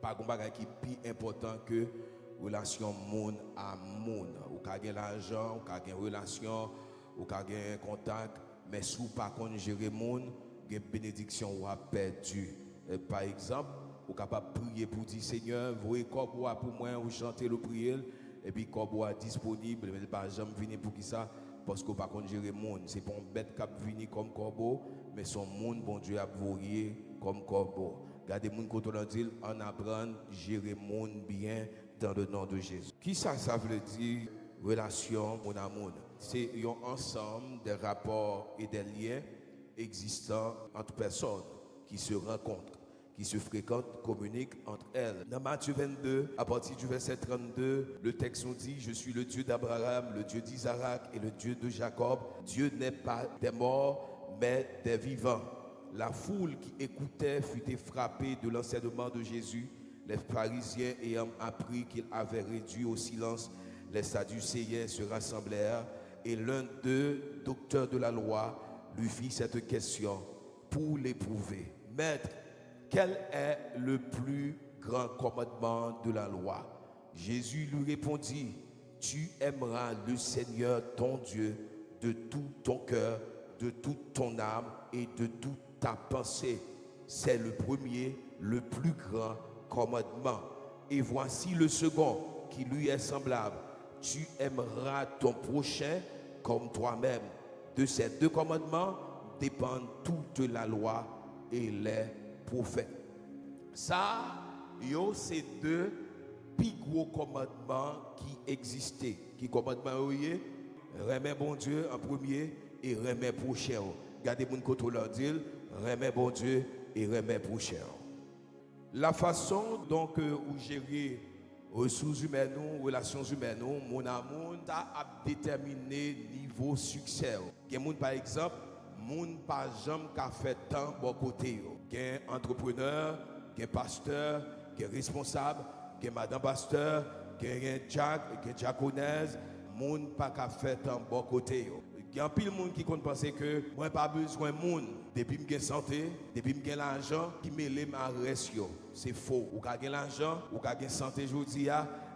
Pas un bagage qui est plus important que relation monde à monde. Ou ka gen l'argent, ou ka gen relation, ou ka gen contact, mais si ou pas qu'on gérer monde, gen bénédiction ou a perdu. Par exemple, ou capable prier pour dire Seigneur, voyez corbeau pour moi ou chanter le prière et puis corbeau disponible, mais pas jamais venir pour qui ça parce que pas qu'on gérer monde, c'est pas un bête qui venir comme corbeau, mais son monde bon Dieu a voyé comme corbeau. Gardez moun quand on dit on apprend gérer monde bien dans le nom de Jésus. Qui ça veut dire relation mon amour? C'est un ensemble de rapports et des liens existants entre personnes qui se rencontrent, qui se fréquentent, communiquent entre elles. Dans Matthieu 22, à partir du verset 32, le texte nous dit: je suis le Dieu d'Abraham, le Dieu d'Isaac et le Dieu de Jacob. Dieu n'est pas des morts, mais des vivants. La foule qui écoutait fut frappée de l'enseignement de Jésus. Les pharisiens ayant appris qu'il avait réduit au silence, les sadducéens se rassemblèrent et l'un d'eux, docteur de la loi, lui fit cette question pour l'éprouver. Maître, quel est le plus grand commandement de la loi? Jésus lui répondit: tu aimeras le Seigneur ton Dieu de tout ton cœur, de toute ton âme et de toute ta pensée. C'est le premier, le plus grand commandement. Et voici le second qui lui est semblable: tu aimeras ton prochain comme toi-même. De ces deux commandements dépendent toute la loi et les prophètes. Ça, c'est deux plus gros commandements qui existaient. Qui commandement est remet bon Dieu en premier et remet prochain. Gardez mon côté leur dire remet bon Dieu et remet prochain. La façon donc où gérer ressources humaines, relations humaines, mon amour a déterminé niveau succès. Par exemple, moun pas jamais qu'a fait tant bon côté. Gen entrepreneur, gen pasteur, gen responsable, gen madame pasteur, gen Jack, gen diaconesse, moun pas qu'a fait tant bon côté. Il y a un pile monde qui compte penser que moi pas besoin de monde depuis que j'ai santé, depuis que j'ai l'argent qui mêle ma ratio. C'est faux. Ou ka gen l'argent, ou ka gen santé aujourd'hui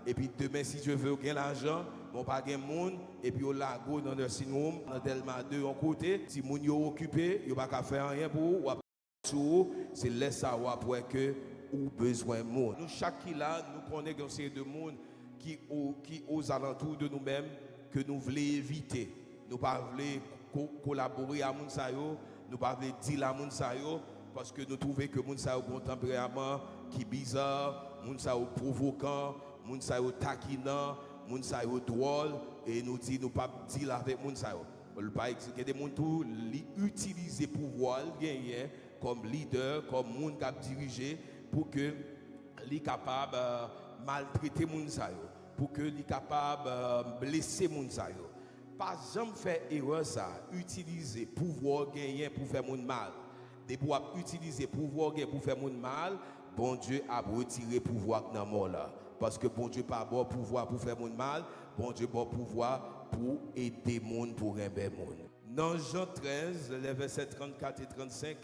et puis demain si je veux gen l'argent, mon pas gen monde et puis au lago dans le syndrome dans Delma 2 en côté, si moun yo occupé, yo pas ka faire rien pour ou c'est laisse savoir pour que ou besoin monde. Nous chaque qui là, nous connaissons une série de monde qui aux alentours de nous-mêmes que nous voulons éviter. Nous ne voulons pas collaborer à Mounsayo, nous ne voulons pas dire à Mounsayo, parce que nous trouvons que Mounsayo a un tempérament qui est bizarre, Mounsayo provoquant, Mounsayo taquinant, Mounsayo drôle, et nous disons nous ne pas dire avec Mounsayo. Il y a des gens qui utilisent le pouvoir comme leader, comme monde qui a dirigé, pour que les capable de maltraiter Mounsayo, pour que les capable de blesser Mounsayo. Pas jamais faire erreur ça, utiliser pouvoir gagner pour faire mon mal. Des pour utiliser pouvoir gagner pour faire mon mal, bon Dieu a retiré pouvoir dans mon là. Parce que bon Dieu pas bon pouvoir pour faire mon mal, bon Dieu bon pouvoir pour aider monde pour aimer monde. Dans Jean 13, les versets 34 et 35,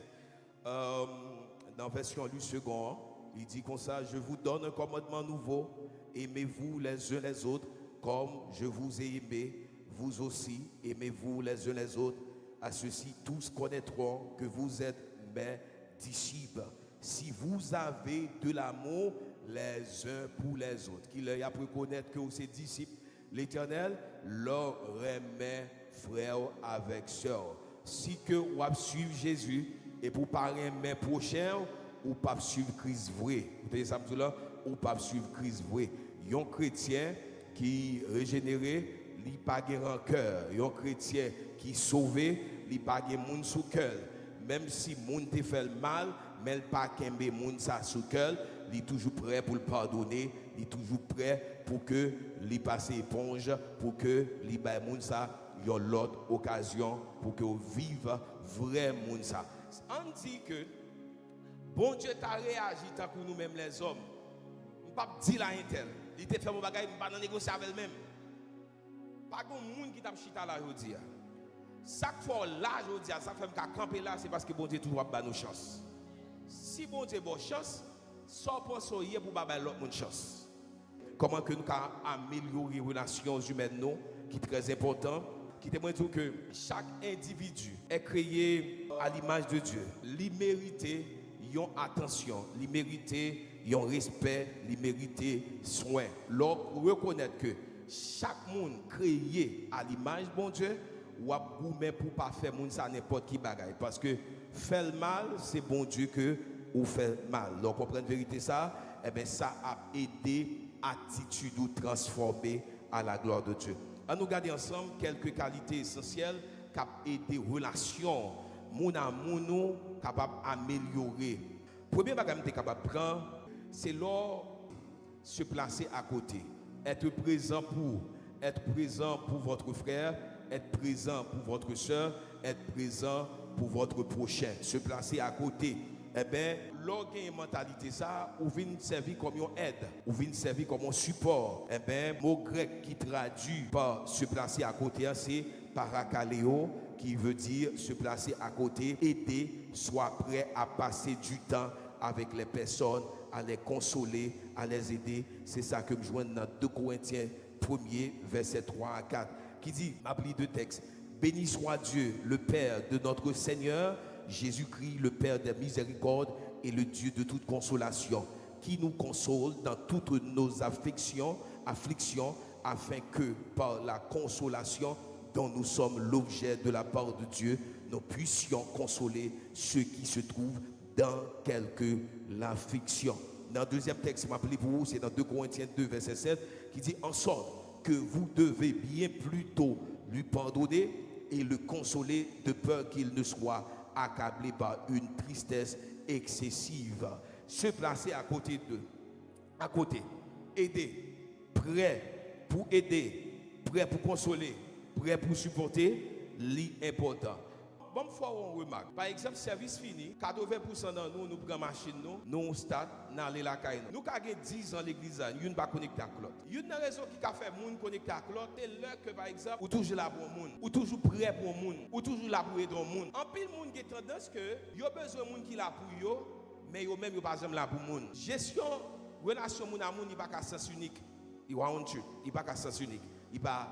dans version lu second, il dit comme ça: je vous donne un commandement nouveau, aimez-vous les uns les autres comme je vous ai aimé. Vous aussi, aimez-vous les uns les autres. À ceux-ci, tous connaîtront que vous êtes mes disciples. Si vous avez de l'amour les uns pour les autres. Qu'il y a pour connaître que vous êtes disciples, l'Éternel leur remet frère avec sœur. Si que vous suivez Jésus et pour parler mes prochains, ou pas suivre Christ vrai. Vous voyez ça, ou pas suivre Christ vrai. Un chrétien qui régénéré, il pas de rancœur. Un chrétien qui est sauvé, il pas de monde sous cœur. Même si monde te fait mal, mais il pas kembe monde ça sous cœur, il est toujours prêt pour le pardonner, il est toujours prêt pour que il passe éponge, pour que il baille monde ça y a l'autre occasion pour que vive vrai monde ça. On dit que bon Dieu t'a réagi tant que nous-mêmes les hommes. On pas dire la intel. Il te fait mon bagage, on pas négocier avec lui-même. Pas de monde qui t'a chita là aujourd'hui. Chaque fois là aujourd'hui, ça fait me camper là, c'est parce que bon Dieu toujours ba nos chance. Si bon Dieu bonne chance, sans penser pour pas l'autre une chance. Comment que nous pouvons améliorer les relations humaines nous, qui est très important. Qui témoigne que chaque individu est créé à l'image de Dieu. Il mérite une attention, il mérite un respect, il mérite soin. Donc, reconnaître que chaque monde créé à l'image de bon Dieu, ou à goûter pour pas faire monde ça n'importe qui bagaille. Parce que faire le mal, c'est bon Dieu que ou fait mal. Donc, comprendre la vérité ça, eh bien, ça a aidé attitude ou transformer à la gloire de Dieu. On nous garder ensemble quelques qualités essentielles qui ont aidé relations, moun à moun, capable d'améliorer. Premier bagage que capable de prendre, c'est se placer à côté, être présent pour votre frère, être présent pour votre soeur, être présent pour votre prochain, se placer à côté. Eh bien, lorsqu'il y a une mentalité, ça, ou vient servir comme une aide, ou vient servir comme un support. Eh bien, le mot grec qui traduit par se placer à côté, c'est parakaleo, qui veut dire se placer à côté, aider, soit prêt à passer du temps avec les personnes, à les consoler, à les aider. C'est ça que je vois dans 2 Corinthiens 1er, verset 3 à 4, qui dit, ma pli de texte, béni soit Dieu, le Père de notre Seigneur, Jésus-Christ, le Père des miséricordes et le Dieu de toute consolation, qui nous console dans toutes nos afflictions, afin que par la consolation dont nous sommes l'objet de la part de Dieu, nous puissions consoler ceux qui se trouvent dans quelque affliction. Dans le deuxième texte, rappelez-vous, c'est dans 2 Corinthiens 2, verset 7, qui dit en sorte que vous devez bien plutôt lui pardonner et le consoler de peur qu'il ne soit accablé par une tristesse excessive. Se placer à côté d'eux, à côté, aider, prêt pour aider, prêt pour consoler, prêt pour supporter, l'important. Bon, fois on remarque, par exemple, service fini, 80% d'entre nous prenons machine, nous start, nous allons la caille. Nous avons 10 ans l'église, nous ne pas connecter à l'autre. Une des raisons qui a fait monde connecter à l'autre, c'est là que par exemple, ou toujours là pour le monde, ou toujours prêt pour le monde, ou toujours là pour aider le monde. En pile monde qui a tendance que, il y a besoin de monde qui là pour eux, mais yo même yo pas jamais là pour le monde. Gestion relation monde à monde, il pas qu'à sens unique. Il va en Dieu, il pas qu'à sens unique. Il pas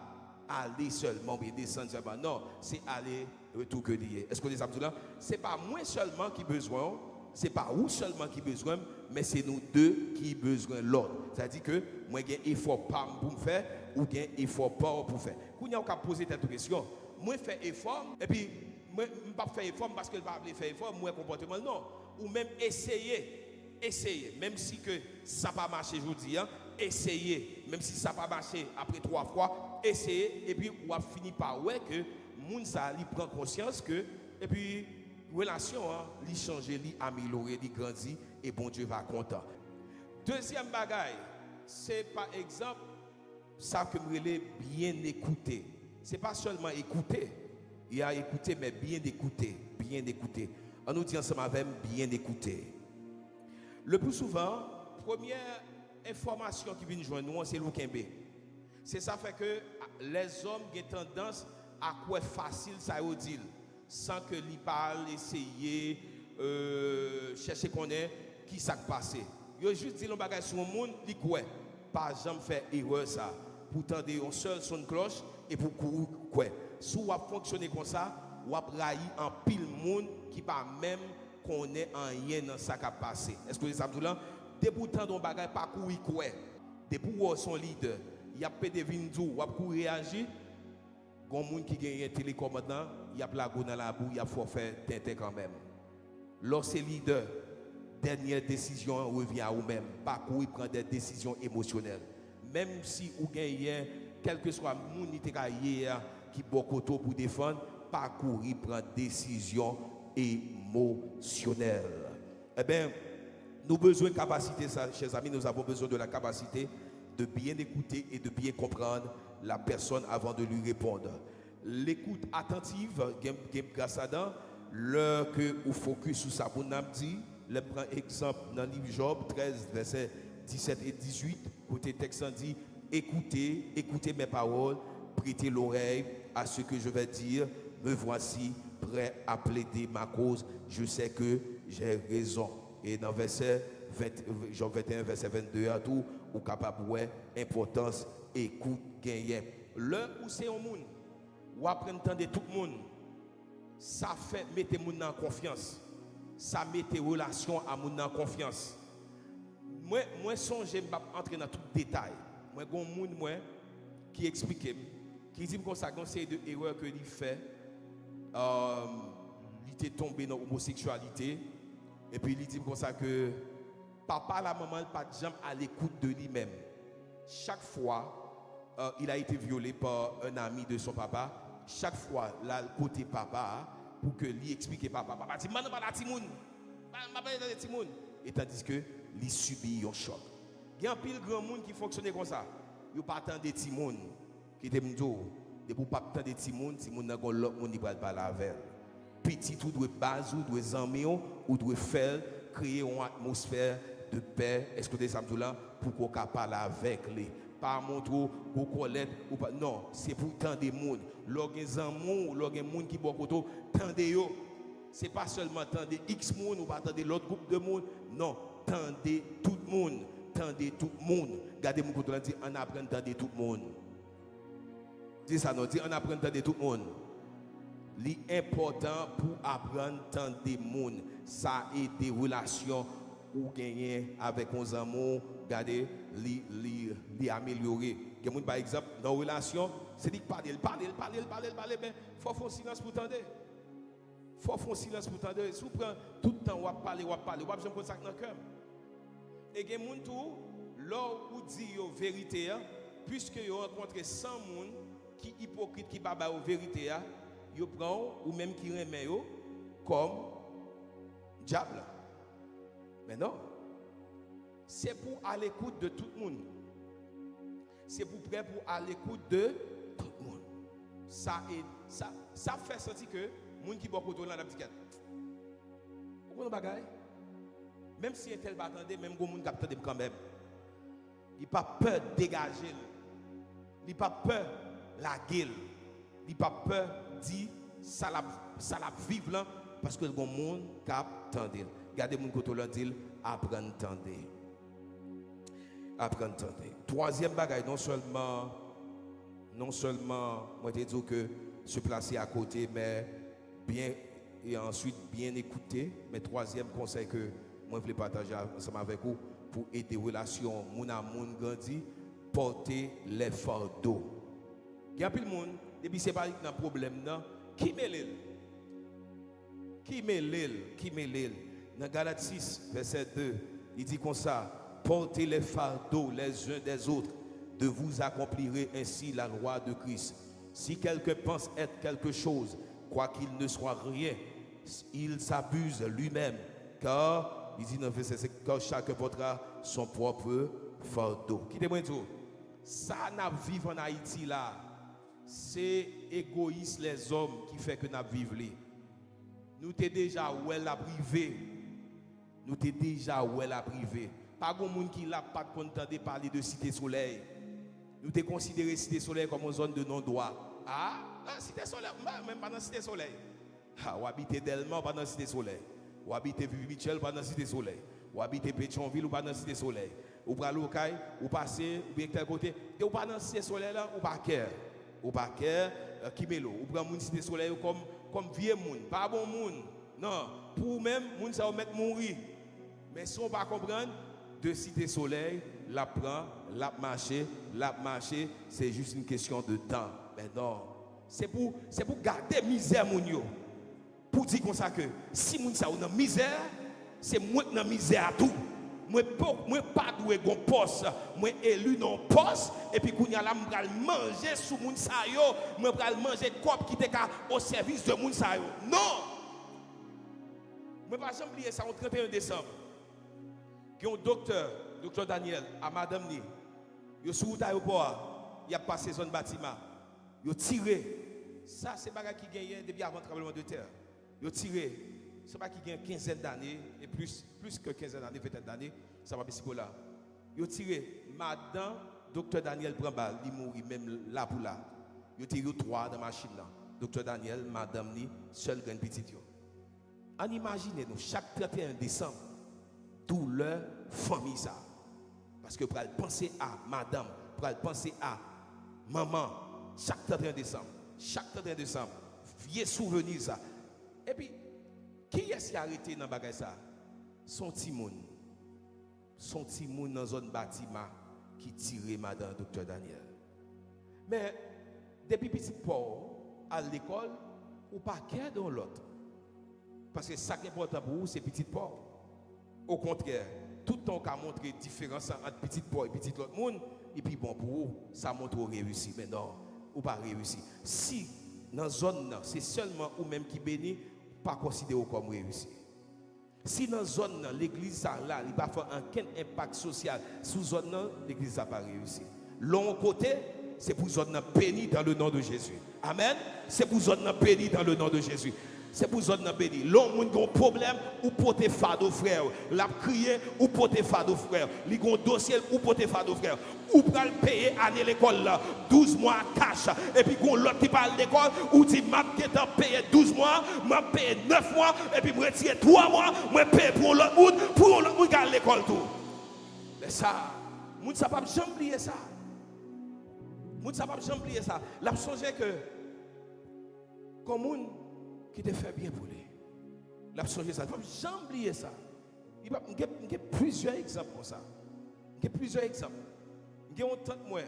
aller seulement et descendre seulement. Non, c'est aller retour que lié. Est-ce que les amis là, c'est pas moi seulement qui besoin, c'est pas vous seulement qui besoin, mais c'est nous deux qui besoin l'autre. C'est-à-dire que moi j'ai un effort pas pour me faire ou j'ai un effort pas pour faire. Quand on a posé cette question, moi fais effort et puis moi pas faire effort parce que pas faire effort, moi comportement non, ou même essayer, même si que ça pas marché aujourd'hui, hein, essayer, même si ça pas marché après 3 fois, essayer et puis on va finir par ouais que moun ça li prend conscience que et puis relation li changer, li améliorer, li grandir et bon Dieu va content. Deuxième bagaille, c'est par exemple ça que me relève bien écouter. C'est pas seulement écouter, il y a écouter mais bien écouter. On nous dit ensemble avec bien écouter. Le plus souvent, première information qui vient joindre nous, c'est l'oukembe. C'est ça fait que les hommes ont tendance à quoi facile ça veut dire sans que li parle essayer chercher connaître qui s'est passé. Yo juste dit le bagage sur le monde, li quoi pas jamais faire erreur ça. Pour tendre un seul son cloche et pour courir quoi. Si vous fonctionner comme ça, vous raillez en pile monde qui pas même connaît rien dans ça qui a passé. Est-ce que les amis là depuis tant d'un bagage pas courir quoi. Depuis son leader, il y a peut-être vindou, ou pour réagir. Gon moun qui gagne un télécommandant, il y a plago dans la boue, il y a forfait tintin quand même. Lorsque leader, dernière décision revient à vous-même. Pas courir prendre des décisions émotionnelles. Même si vous gagnez, quel que soit moun qui bokoto pour défendre, pas courir prendre décision émotionnelle. Eh bien, nous avons besoin de capacité, chers amis, nous avons besoin de la capacité de bien écouter et de bien comprendre la personne avant de lui répondre. L'écoute attentive, grâce à ça, l'heure que vous focus sur ça, pour nous dit, je prends exemple dans le livre Job 13, versets 17 et 18, côté texte dit, écoutez mes paroles, prêtez l'oreille à ce que je vais dire, me voici prêt à plaider ma cause, je sais que j'ai raison. Et dans verset Jean 21, verset 22 à tout, ou capable de voir l'importance écoute gagner. L'heure où c'est un monde, ou apprendre de tout le monde, ça fait mettre les gens en confiance. Ça met tes relations à mon en confiance. Moi songe pas entrer dans tout détail. Moi gon monde qui explique qui dit comme ça conseil de erreur que il fait il était tombé dans l'homosexualité et puis il dit comme ça que papa la maman pas jamais à l'écoute de lui-même. Chaque fois il a été violé par un ami de son papa, chaque fois là côté papa pour que lui explique papa dit man pas la timoun pas timoun et tandis que lui subit un choc. Il y a un pile grand monde qui fonctionne comme ça. Yo pas tant de timoun qui te m'do de pour pas tant de timoun n'a gon l'autre monde qui parle parler avec. Petit tout doit base ou doit amis ou doit faire créer une atmosphère de paix. Est-ce que des samedi là pour qu'on capable avec les pas montrer ou colette ou pas non, c'est pour tant de monde. Lorsqu'un amour, lorsqu'un monde qui bon côté tendez yo. C'est pas seulement tendez X monde ou pas tendez l'autre groupe de monde. Non, tendez tout le monde. Tendez tout le monde. Regardez mon côté là dit on apprend tendez tout le monde. Dis ça non, dit on apprend tendez tout le monde. L'important pour apprendre tendez le monde, ça est des relations ou gagner avec nos amours, regardez li améliorer. Par exemple dans une relation, c'est dit parler, mais faut faire silence pour tendre. Faut faire silence pour tendre. Si vous prenez tout le temps, vous parlez, vous jamais comme ça dans le cœur. Et il y a des gens là où dit la vérité, puisque vous rencontrez 100 personnes qui sont hypocrites, qui ne parlent pas la vérité, vous prenez ou même qui remet comme diable. Mais non, c'est pour à l'écoute de tout le monde. C'est pour prêt pour à l'écoute de tout le monde. Ça fait sentir que les gens qui sont beaucoup dans la petite. Vous comprenez bagaille? Même si un tel va attendre, même les gens qui attendent quand même. Il n'a pas peur de dégager. Il n'a pas peur de la gueule. Il n'a pas peur de dire ça la vivre là parce que les gens qui attendent. Regardez mon côté là dit apprendre tendre. Apprendre tendre. Troisième bagaille non seulement moi te dis que se placer à côté mais bien et ensuite bien écouter, mais troisième conseil que moi je voulais partager ensemble avec vous pour aider relations moun à moun grandi, porter les fardeaux. Il y a plus de monde depuis c'est pas un problème non qui mêle dans Galates 6 verset 2 il dit comme ça portez les fardeaux les uns des autres de vous accomplirez ainsi la loi de Christ. Si quelqu'un pense être quelque chose quoiqu'il ne soit rien il s'abuse lui-même car il dit dans verset 5 car chacun portera son propre fardeau. Quittez-moi tout ça n'a vivre en Haïti là c'est égoïste les hommes qui fait que n'a vivre là. Nous t'es déjà où elle a privé. Nous t'es déjà où elle a privé. Pas grand monde qui l'a pas content de parler de Cité Soleil. Nous t'es considéré Cité Soleil comme une zone de non-droit. Ah, Cité Soleil, même pas dans Cité Soleil. Ah, ou habiter Delma pas dans Cité Soleil. Ou habiter Vivi Michel pas dans Cité Soleil. Ou habiter Pétionville ou pas dans Cité Soleil. Ou pas Locaille, ou passer ou bien tel côté. Et ou pas dans Cité Soleil là, ou pas Caire. Ou pas Caire, Kimelo. Ou prend moun Cité Soleil comme vieux moun, pas bon moun. Non, pour même moun ça va mettre mourir. Mais si on va comprendre de Cité Soleil, la prend, la marcher, c'est juste une question de temps. Mais non, c'est pour garder misère moun yo. Pour dire comme ça que si moun ça ou dans misère, c'est moi dans misère à tout. Moi pas doué gon poste, moi élu non poste et puis kounya la m'pral manger sous moun sa yo, moi pral manger cop qui était au service de moun sa yo. Non. Moi pas jamais oublier ça au 31 décembre. Qui un docteur Daniel à madame ni. Yo sous l'aéroport, il a passé zone bâtiment. Yo tiré. Ça c'est bagarre qui gagne depuis avant le tremblement de terre. Yo tiré. C'est pas qui gagne quinzaine d'années et plus que quinzaine d'années, peut-être d'années, ça va bien là. Yo tiré madame docteur Daniel prend balle, il mourit même là pour là. Yo tiré 3 dans machine là. Docteur Daniel, madame ni seul grand petit yo. On imagine nous chaque 31 décembre douleur famille ça. Parce que pour penser à madame, pour penser à maman, chaque 31 décembre, vieux souvenir ça. Et puis, qui est-ce qui a arrêté dans le bagage ça? Son petit monde. Son petit monde dans la zone bâtiment qui tirait madame docteur Daniel. Mais, depuis petit Paul, à l'école, ou pas qu'un dans l'autre. Parce que ça qui est important pour vous, c'est petit Paul. Au contraire, tout le temps qu'on montre la différence entre petit Paul et petit l'autre monde, et puis bon, pour vous, ça montre qu'on réussit. Mais non, ou pas réussi. Si, dans la zone, c'est seulement ou même qui bénit, pas considéré comme réussi. Si dans la zone, l'église là, il va faire aucun impact social sous zone, l'église n'a pas réussi. L'autre côté, c'est pour zone béni dans le nom de Jésus. Amen. C'est pour zone béni dans le nom de Jésus. C'est pour zone béni. L'homme qui a un problème ou porter fardeau frère. L'a crié ou porter fardeau frère. Il a un dossier ou porter fardeau frère. Ou pour le payer année l'école là 12 mois cash. Et puis quand l'autre qui parle l'école ou dit m'a payé 12 mois, m'a payé 9 mois et puis me retirer 3 mois, moi payer pour l'autre monde qui à l'école tout. Mais ça, moun ça pas jamais oublier ça. Moun ça pas jamais oublier ça. L'a songé que comme moun qui te fait bien pour lui. L'a songé ça, pas jamais oublier ça. Il y a plusieurs exemples comme ça. Il y a plusieurs exemples. Il y a une tante moi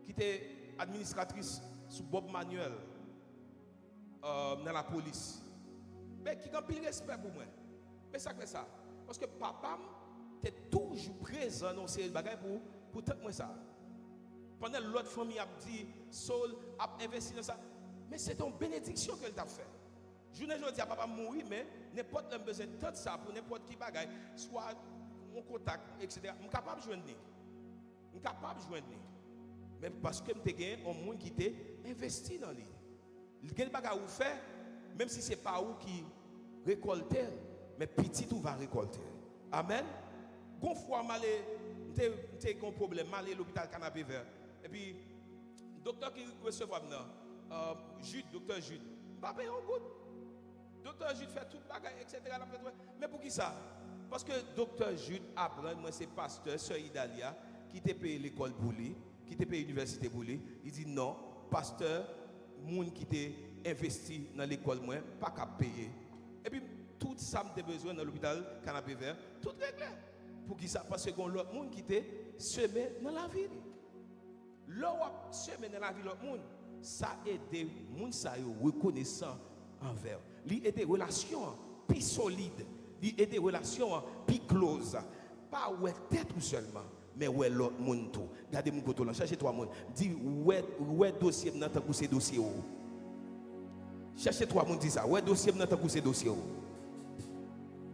qui était administratrice sous Bob Manuel dans la police. Mais qui a pile respect pour moi. Mais ça fait ça. Parce que papa était toujours présent dans ces bagages pour tante moi ça. Pendant l'autre famille a dit, Saul a investi dans ça. Mais c'est une bénédiction qu'elle t'a fait. Je ne dis pas papa mourir, mais n'importe qui a besoin de tout ça pour n'importe qui bagaille, soit mon contact, etc. Je suis capable de joindre. Je suis capable de joindre. Mais parce que je suis un monde qui t'a investi dans lui. Quel bagage vous fait, même si ce n'est pas vous qui récoltez, mais petit tout va récolter. Amen. Une fois, j'ai un problème, j'ai l'hôpital Canapé Vert. Et puis, le docteur qui recevait Jude, docteur Jude, pas payer un coup. Docteur Jude fait tout le bagage, etc. Mais pour qui ça? Parce que docteur Jude apprend, moi c'est pasteur, sœur Idalia, qui t'a payé l'école pour lui, qui t'a payé l'université pour lui. Il dit non, pasteur, moun qui t'a investi dans l'école, moi, pas qu'à payer. Et puis, tout ça, j'ai besoin dans l'hôpital Canapé Vert, tout réglé. Pour qui ça? Parce que l'autre monde qui t'a semé dans la vie. L'autre semé dans la vie, l'autre monde, ça aide les gens à reconnaissant envers. Il aide des relations plus solides, il aide des relations plus closes. Pas ouais tête tout seulement, mais ouais l'autre monde tout. Regardez mon côté là, cherchez toi monde. Dis ouais dossier dans ta couche dossier. Cherchez toi monde dit ça, ouais dossier dans ta couche dossier.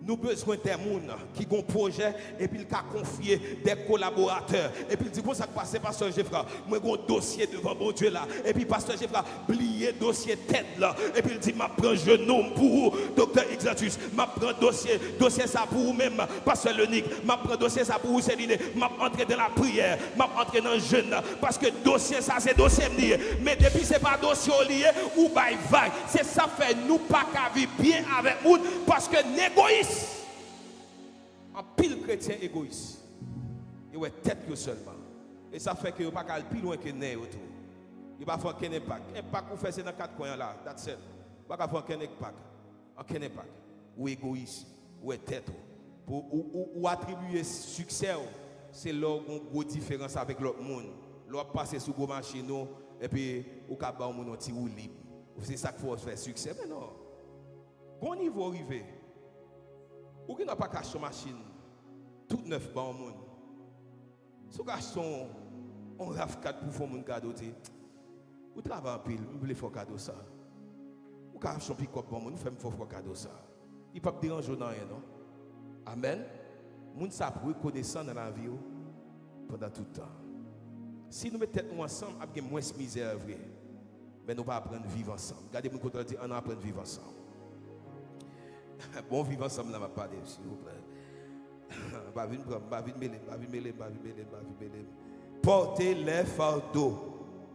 Nous avons besoin des gens qui ont un projet et puis qui ont confié des collaborateurs. Et puis il dit, comment ça passe, Pasteur Jeffra? Moi, j'ai un dossier devant mon Dieu là. Et puis Pasteur Jeffra, oublié dossier tête là. Et puis il dit, je prends genou pour vous, Docteur Exatus. Je prends dossier ça pour vous-même, Pasteur Lenique. Je prends dossier ça pour vous, Céline. Je entre dans la prière, je entre dans le jeûne. Parce que dossier ça, c'est dossier lié. Mais depuis, ce n'est pas dossier lié ou by vague. C'est ça fait nous pas qu'à vivre bien avec nous parce que l'égoïsme. En pile chrétien égoïste. Il y a tête que seulement. Et ça fait que vous ne pouvez pas aller plus loin que ne autour. Il va faire aucun impact. Impact vous faites dans 4 coins là. That's it. Vous ne pouvez pas faire aucun impact. Aucun impact. Ou égoïste. Ou tête. Ou attribuer succès. C'est là où on a une grosse différence avec l'autre monde. L'autre passe sur vos machines et puis vous pouvez faire un petit roue libre. C'est ça qu'il faut faire succès. Mais non. Bon niveau arrivé. Ou qui n'a pas caché machine, tout neuf dans le monde. Si vous achetez un RAV4 pour faire un cadeau, vous travaillez en pile, vous voulez faire un cadeau ça. Vous achetez un pick-up pour le monde, vous faites un cadeau ça. Il ne peut pas déranger dans rien, non? Amen. Moun sa pour reconnaissant dans la vie pendant tout le temps. Si nous mettons ensemble, avec moins de misère, vrai, mais nous ne pouvons pas apprendre à vivre ensemble. Regardez-moi quand on dit, on apprend à vivre ensemble. Bon vivre ensemble, là, va parler, s'il vous plaît. Portez les fardeaux.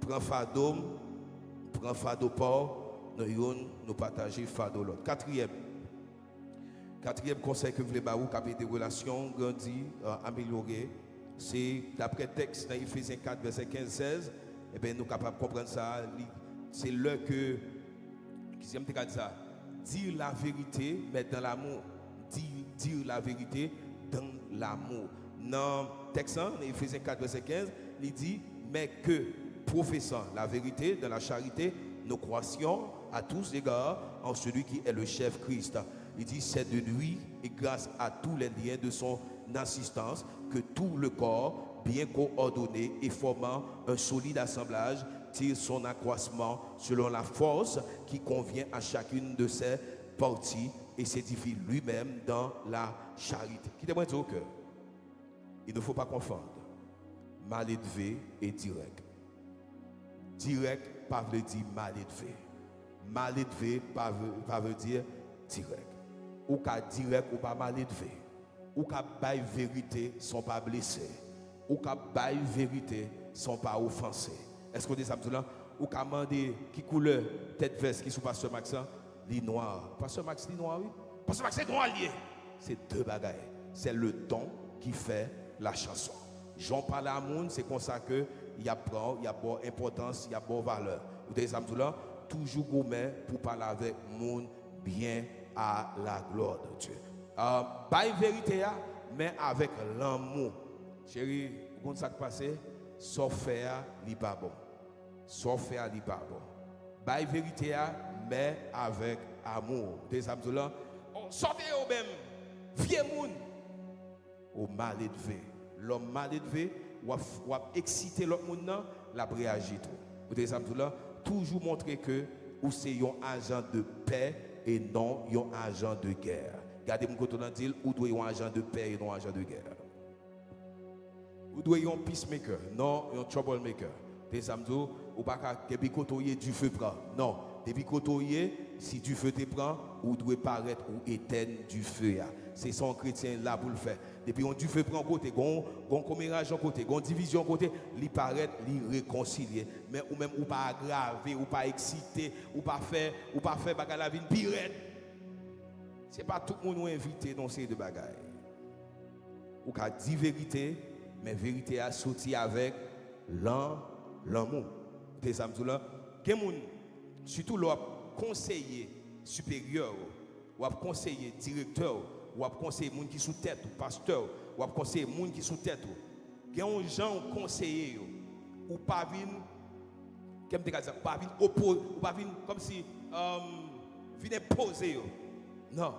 Prends fardeau pour nous partager fardeau l'autre. Quatrième, Quatrième conseil que je voulais vous capter des relations, grandir, améliorer, c'est d'après le texte dans Ephésiens 4, verset 15-16, et bien nous sommes capables de comprendre ça. C'est là que, qui j'aime te dire ça, dire la vérité, mais dans l'amour. Dire la vérité dans l'amour. Dans le texte, dans Ephésiens 4, verset 15, il dit, mais que professant la vérité dans la charité, nous croissions à tous égards en celui qui est le chef Christ. Il dit, c'est de lui et grâce à tous les liens de son assistance que tout le corps, bien coordonné et formant un solide assemblage, tire son accroissement selon la force qui convient à chacune de ses parties et s'édifie lui-même dans la charité. Qui témoigne au cœur. Il ne faut pas confondre mal élevé et direct. Direct, pas veut dire mal élevé. Mal élevé, pas veut dire direct. Ou qu'à direct ou pas mal élevé. Ou qu'à bailler vérité sans pas blesser. Ou qu'à bailler vérité sans pas offenser. Est-ce qu'on dit ça là? Ou qu'à demander qui couleur tête veste qui sous pasteur Max, li noir. Pasteur Max li noir, oui. Pasteur Max c'est noir lié. C'est deux bagailles. C'est le ton qui fait la chanson. J'en parle à monde, c'est comme ça que il y a bonne importance, il y a bonne valeur. Vous avez ça là, toujours gourmet pour parler avec monde bien à la gloire de Dieu. Pas une vérité, mais avec l'amour. Chérie, vous comprenez ça qui passe? Sauf faire, n'est pas bon. Sauf faire, n'est pas bon. Pas une vérité, mais avec amour. Vous avez ça là, sortez au même, vieux monde, au mal élevé. L'homme mal élevé, ou exciter l'autre monde, la réagit tout. Vous avez ça là, toujours montrer que vous êtes un agent de paix et non un agent de guerre. Regardez mon côté dans dit, vous doit un agent de paix et non un agent de guerre. Vous doit un peacemaker, non un troublemaker. Des samedis, ou pas que bicotoyer du feu prend. Non, depuis bicotoyer, si du feu te prend, vous devez paraître ou éteindre du feu. C'est son chrétien là pour le faire. Depuis on du feu prend côté, on commérage en côté, on division en côté, il paraît, il réconcilier. Mais ou même ou pas aggraver, ou pas exciter, ou pas faire bagarre la vie pire. C'est pas tout le monde invité dans ces deux bagailles. Ou qu'a dit vérité, mais vérité a sorti avec l'amour. Des samedis là, surtout le conseiller supérieur, ou conseiller directeur, ou conseiller moun qui sous tête, ou pasteur, ou conseiller moun qui sous tête. Il y a un gens conseiller ou pas venir comme si venir poser. Non.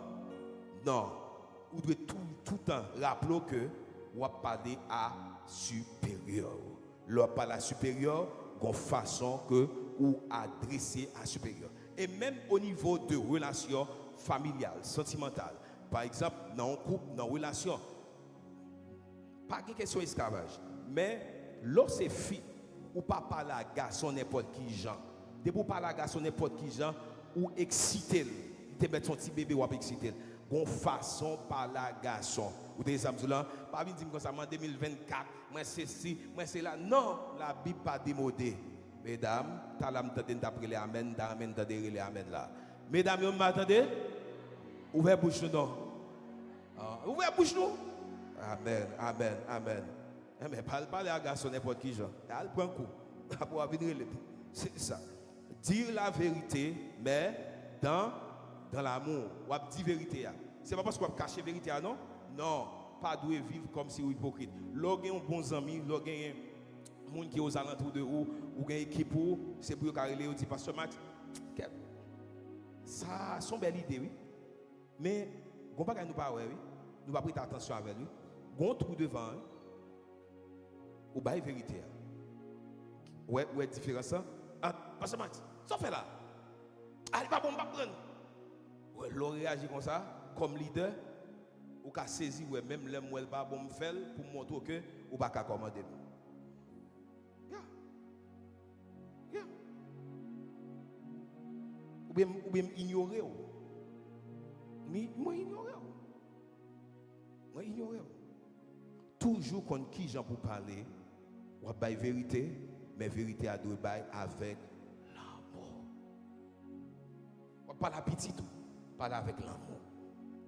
Vous devez tout le temps rappeler que vous parlez à supérieur. Vous parlez à supérieur de façon que vous adressez à supérieur. Et même au niveau de relations familiales, sentimentales. Par exemple, dans un couple, dans une relation, pas de question d'esclavage. Mais lorsque c'est fille, ou pas parler à garçon n'importe qui genre. De pour parler à garçon n'importe qui genre, ou exciter, te mettre son petit bébé ou exciter. Gon façon parler à garçon. Ou des amis là, pas venir dire comme ça en 2024, moi c'est ci, moi c'est là. Non, la Bible pas démodée. Mesdames, t'as l'âme d'après les amen, d'amen d'après les amen là. Mesdames, vous m'attendez? Ouvrez bouche nous. Ouvrez bouche nous. Amen. Mais parler à garçon n'importe qui genre. Elle prend un coup. Pour venir c'est ça. Dire la vérité, mais dans l'amour. Ou dire vérité. C'est pas parce qu'on cache la vérité, non? Non, pas doit vivre comme si vous hypocrite. Lorsqu'il y a un bon ami, lorsqu'il y a un monde qui est aux alentours de vous, ou une équipe, c'est pour carrer vous dit Pasteur Max, ça c'est une belle idée, oui. Mais on ne va pas oui. Nous va prêter attention avec lui. On trouve devant ou la vérité. Ouais, différence. Pasteur Max, ça fait là. Allez, pas bon, pas prendre. Ouais, l'on réagit comme ça, comme leader, ou qu'a saisi, ouais, même les moelles pas bon faire pour montrer que ou pas qu'à commander. Yeah. Ou bien ignorer. Moi ignorer. Toujours quand qui j'en pour parler, ou à bailler vérité, mais vérité à deux bail avec l'amour. Pas la petite, parler avec l'amour.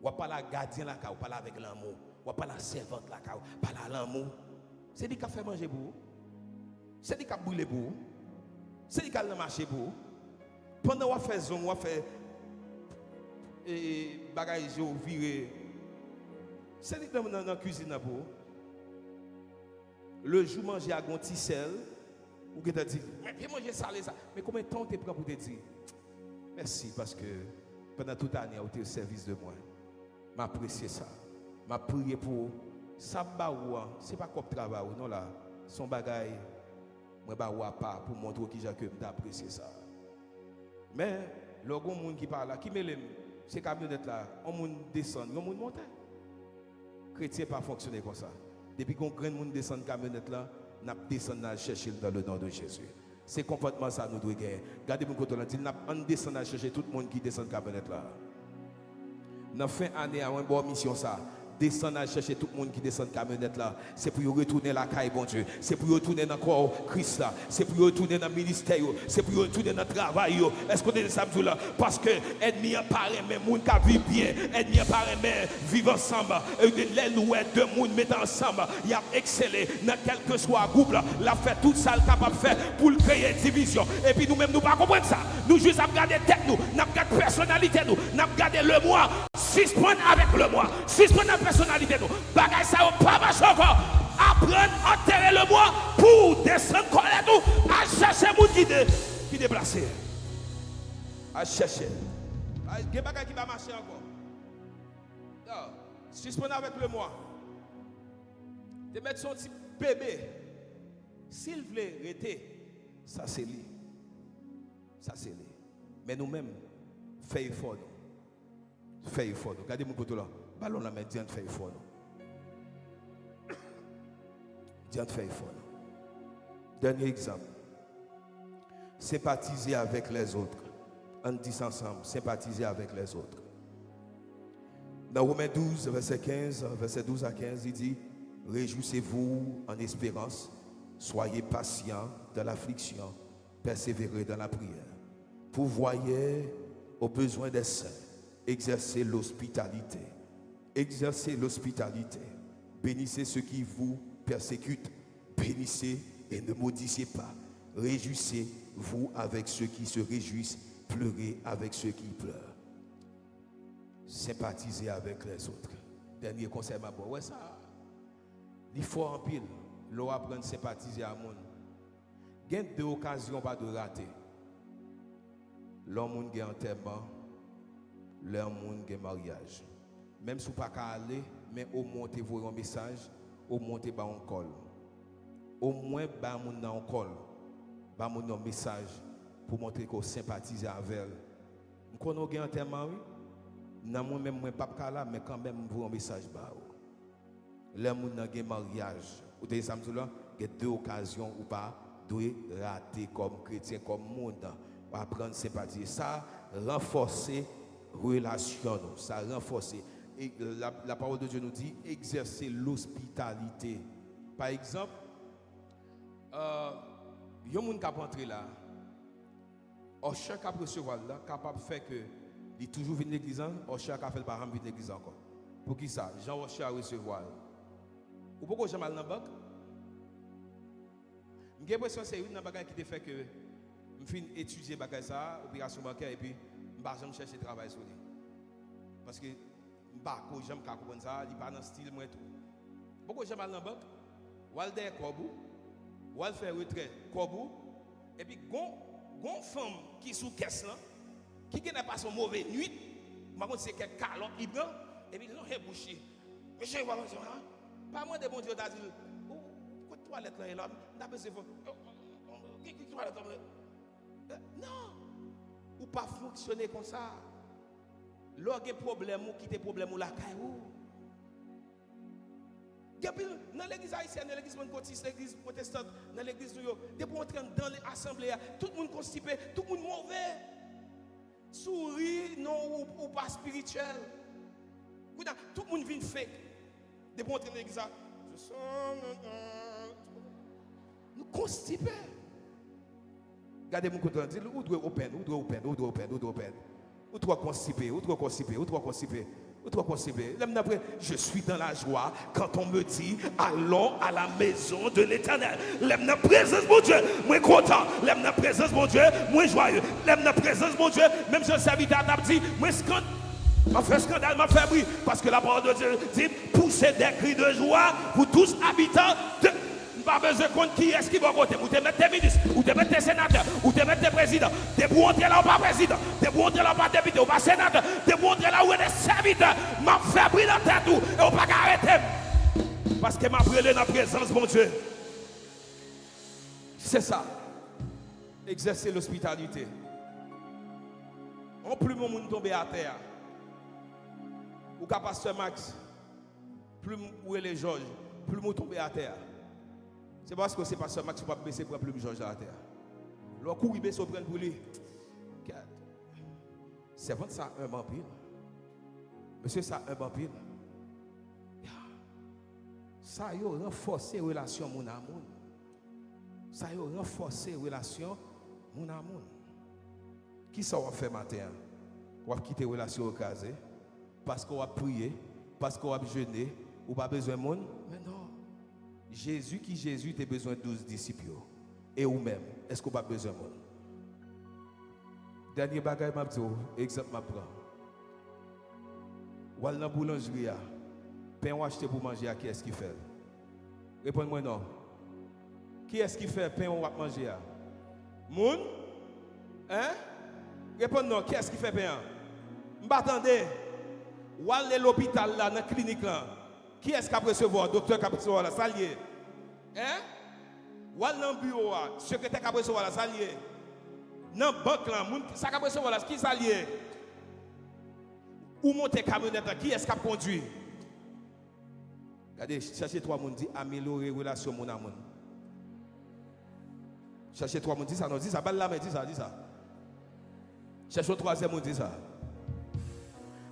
Ou pas la gardien là, ou pas là avec l'amour. Ou pas la servante là, pas là l'amour. C'est lui qui a fait manger pour vous. C'est lui qui a brûlé pour vous. C'est lui qui a marché pour vous. Pendant qu'on fait zone, on fait bagages viré. C'est lui qui est dans la cuisine pour vous. Le jour manger à un petit sel, ou que tu dit, mais viens manger salé ça. Mais combien de temps tu prends pour te dire? Merci parce que pendant toute l'année, tu es au service de moi. M'apprécier ça. M'a prié pour ça. C'est pas comme travail, non là. Son bagaille, moi pas pour montrer qui j'ai que m'apprécier ça. Mais le monde qui parle là, qui me l'aime, c'est camionnette là, on monde descend, on monde monte. Chrétien pas fonctionner comme ça. Depuis qu'on grand monde descend camionnette là, n'a descend à chercher dans le nom de Jésus. C'est comportement ça nous doit gagner. Regardez mon côté là, dit n'a on descend à chercher tout le monde qui descend camionnette là. Dans fin année à une bonne mission ça. Descendre à chercher tout le monde qui descend de camionnette là. C'est pour retourner la caille, bon Dieu. C'est pour retourner dans le corps Christ là. C'est pour retourner dans le ministère. C'est pour retourner dans le travail. Est-ce qu'on est samedi là? Parce que l'ennemi apparaît, mais les gens qui vivent bien. L'ennemi apparaît, mais vivent ensemble. Les louets, deux mondes mettent ensemble. Il a excellé dans quel que soit le groupe là. La fait tout ça, le capable de faire pour créer division. Et puis nous-mêmes, nous ne comprenons pas ça. Nous juste à regarder tête, nous regardons personnalité, nous regardons le moi. 6 points avec le moi. 6 points de personnalité. Bagay ça ou pas marcher encore. Apprendre à enterrer le moi pour descendre colère tout. À chercher mon qui déplacer. À chercher. Il y a bagay qui va marcher encore. 6 points avec le moi. De mettre son petit bébé. S'il voulait arrêter, ça c'est lui. Ça c'est lui. Mais nous-mêmes, faisons effort. Fais effort. Regardez mon côté là. Ballon la main, Diane fait effort. Diane fait effort. Dernier exemple. Sympathiser avec les autres. On dit ensemble, sympathiser avec les autres. Dans Romains 12, verset 15, verset 12 à 15, il dit, réjouissez-vous en espérance, soyez patients dans l'affliction, persévérez dans la prière. Pourvoyez aux besoins des saints. Exercez l'hospitalité. Exercez l'hospitalité. Bénissez ceux qui vous persécutent. Bénissez et ne maudissez pas. Réjouissez-vous avec ceux qui se réjouissent. Pleurez avec ceux qui pleurent. Sympathisez avec les autres. Dernier conseil, ma bonne. Ouais, ça. Il faut en pile. L'on apprend à sympathiser à monde. Il y a deux occasions pas de rater. L'homme qui est enterrement. Leur monde qui mariage. Même si vous ne pouvez pas aller, mais au moins vous voyez un message, au moins vous avez un call. Au moins vous avez un call, vous avez un message pour montrer que vous sympathisez avec elle. Vous connaissez un enterrement, oui? Non, moi-même, je ne suis pas là, mais quand même, vous avez un message. Leur monde qui est mariage. Vous avez il y a deux occasions où vous devez rater comme chrétien, comme monde. Vous apprendre à sympathiser. Ça, renforcer relation, ça renforce. Et la parole de Dieu nous dit exercer l'hospitalité. Par exemple, il y a un monde qui a rentré là, au cher qui a recevoir là, capable de faire que il toujours venu l'église, au cher qui a fait le parent venir l'église encore. Pour qui ça? Jean au cher à recevoir. Ou pourquoi j'ai mal dans la banque? J'ai l'impression que c'est une bagage qui te fait que je finis étudier ça, opération bancaire et puis je vais chercher travail sur lui. Parce que je ne sais pas comprendre ça, il n'est pas dans le style. Pourquoi j'aime aller dans la banque? Walder Kobou, Walder fait retrait Kobou, et puis une femme qui est sous caisse là, qui n'a pas son mauvais nuit, par contre c'est quelqu'un qui est et puis non, il est bouché. Monsieur, pas moi de bon Dieu, t'as dit, quoi de toilette là, il a besoin de toilette là. Non! Ou pas fonctionner comme ça. Lorsqu'il y a des problèmes, qui des problèmes ou la caillou. Dans l'église haïtienne, dans l'église pentecôtiste, l'église protestante, dans l'église New York, des pour entrer dans l'assemblée, tout le monde constipé, tout le monde mauvais. Souris, non, ou pas spirituel. Tout le monde vient fake. Des pour entrer dans l'église, je sens. Nous constipés. Regardez mon côté, où doit open. Ou trop constipé. Je suis dans la joie quand on me dit allons à la maison de l'Éternel. L'aime la présence mon Dieu, moi content. L'aime la présence mon Dieu, moi joyeux. L'aime la présence mon Dieu, même si le serviteur t'a dit, moi scandale, m'a fait scandale, m'a fait bruit, parce que la parole de Dieu dit poussez des cris de joie pour tous habitants de. Pas besoin de compte qui est-ce qui va voter. Ou te mettre tes ministres, ou te mettre tes sénateurs, ou te mettre tes présidents. T'es pour entrer là ou pas président, t'es pour entrer là ou pas député, ou pas sénateur, t'es pour entrer là où est des serviteurs. M'a fait briller dans tête tout, et on pas arrêter. Parce que m'a brûlé dans la présence, mon Dieu. C'est ça. Exercer l'hospitalité. En plus mon monde tombe à terre. Ou qu'à pasteur Max, plus où est les Georges, plus mon tombe à terre. C'est parce que c'est pas seulement que tu vas baisser pour plus Georges à la terre. Le coup, il baisse au prendre pour lui. C'est vraiment ça un vampire. Monsieur, ça un vampire. Ça a renforcé la relation mon amour. Ça a renforcé la relation mon amour. Qui ça va faire matin? On va quitter la relation au cas. Parce qu'on va prier, parce qu'on va jeûner, ou pas besoin de monde. Mais non. Jésus, tu as besoin de 12 disciples. Et vous-même, est-ce qu'on n'a pas besoin de monde? Dernier bagage, je vais exemple, je prends. Ou dans la boulangerie, pain ou acheter pour manger, qui est-ce qui fait? Répondez-moi non. Qui est-ce qui fait pain ou manger? Moun? Hein? Répondez non. Qui est-ce qui fait pain? M'attendez. Ou à l'hôpital, là, dans la clinique, là. Qui est-ce qui a recevoir? Docteur qui a recevoir la salier. Hein? Ou dans le bureau, secrétaire qui a recevoir la salier. Dans la banque, ça qui a recevoir la qui salier. Ou monter camionnette, qui est-ce qui a conduit? Regardez, cherchez trois monde dit améliorer la relation mon amour. Cherchez trois monde dit ça, non, dis ça, balle la main, dis ça. Cherchez troisième monde dit ça.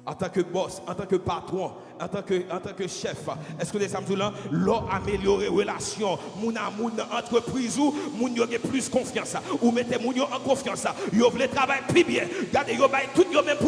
En tant que boss, en tant que patron, en tant que chef, est-ce que les samedis là, l'ont amélioré relation, mon amour dans l'entreprise ou moun yo plus confiance, ou mettez moun yo en confiance, yo voulez travailler plus bien, gardez yo bay tout yo même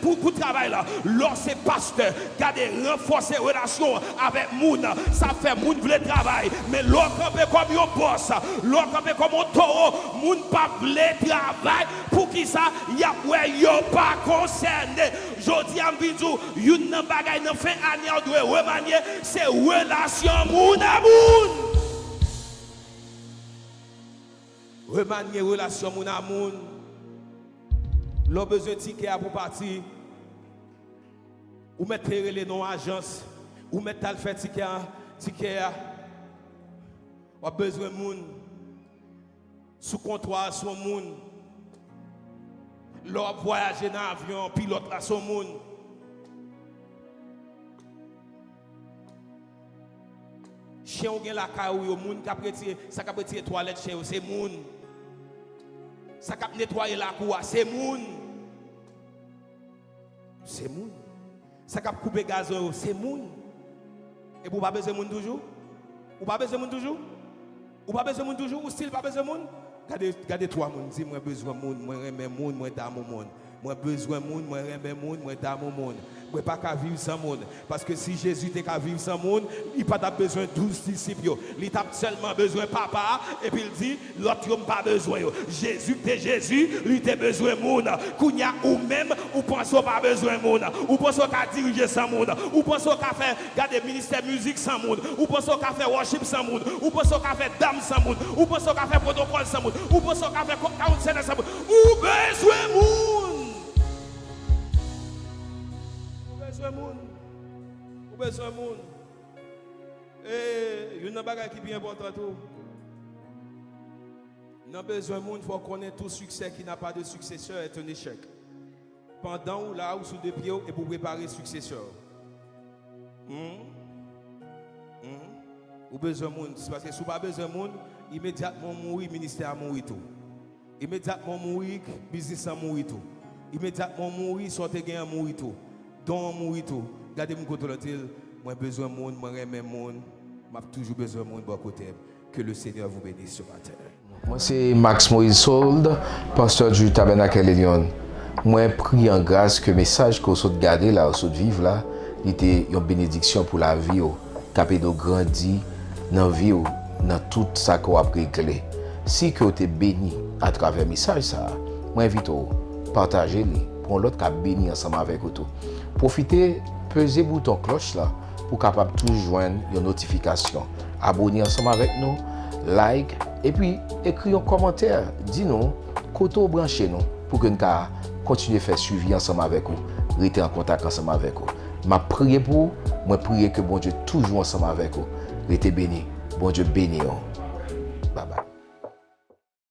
pour travail là, l'on c'est pasteur, gardez renforcer relation avec moun, ça fait moun voulez travail, mais l'on campé comme un boss, l'on campé comme un taureau, moun pas voulez travail, pour qui ça, y a ouais yo pas concerné, jodi am vidou, yon nan bagay nan fin année on doit remanier, c'est relation moun à moun. Remanier relation moun à moun. L'on besoin de ticket pour partir. Ou mettre les noms agence, ou mettre tal fait ticket. Ou besoin de moun. Sous comptoir son moun. L'on voyager dans l'avion, pilote là son moun. Chien ou gen la caillou yo moun k'ap retire ça k'ap retire toilette chien c'est moun ça k'ap nettoyer la cour c'est moun ça k'ap couper gazon c'est moun et pour pas besoin moun toujours ou pas besoin moun toujours ou style pas besoin moun regardez trois moun dit moi besoin moun moi aimer moun moi d'amour moun moi besoin moun moi aimer moun moi d'amour moun moi pas qu'à vivre sans monde parce que si Jésus t'es qu'à vivre sans monde il pas besoin de 12 disciples il t'a seulement besoin papa et puis il dit l'autre n'a pas besoin Jésus t'es Jésus il t'a besoin monde kounya ou même ou pense pas besoin monde ou pense qu'à diriger sans monde ou pense qu'à faire garder ministère musique sans monde ou pense qu'à faire worship sans monde ou pense qu'à faire dame sans monde ou pense qu'à faire protocole sans monde ou pense qu'à faire counsel sans monde ou besoin monde. Ou besoin de monde. Et il y a un bagage qui est bien important tout. Il y a besoin de monde, il faut connaître tout succès qui n'a pas de successeur est un échec. Pendant ou là ou sous deux pieds et pour préparer successeur. Ou besoin de monde parce que si vous pas besoin de monde, immédiatement mourir ministère mourir tout. Immédiatement mourir business mourir tout. Immédiatement mourir sortir gain mourir tout. Don mourir tout. Regardez mon côté là, moi besoin de monde, moi aime monde, m'a toujours besoin de monde bon côté. Que le Seigneur vous bénisse ce matin. Moi c'est Max Moïse Sold, pasteur du Tabernacle Elion. Moi, prie en grâce que le message que vous regardez là, vous vivre là, il était une bénédiction pour la vie, capé de grandir dans la vie, dans tout ça qu'on a réglé. Si que vous êtes béni à travers le message, ça, moi, invite à partager pour l'autre qui a béni ensemble avec vous. Profitez, pesez le bouton cloche là pour capable toujours joindre une notification. Abonnez ensemble avec nous, like, et puis écrivez un commentaire. Dis-nous, côté branchez nous pour que nous continuer à faire suivi ensemble avec vous, rester en contact ensemble avec vous. Je prie pour vous, je prie que bon Dieu toujours ensemble avec vous. Restez béni. Bon Dieu béni. Bye bye.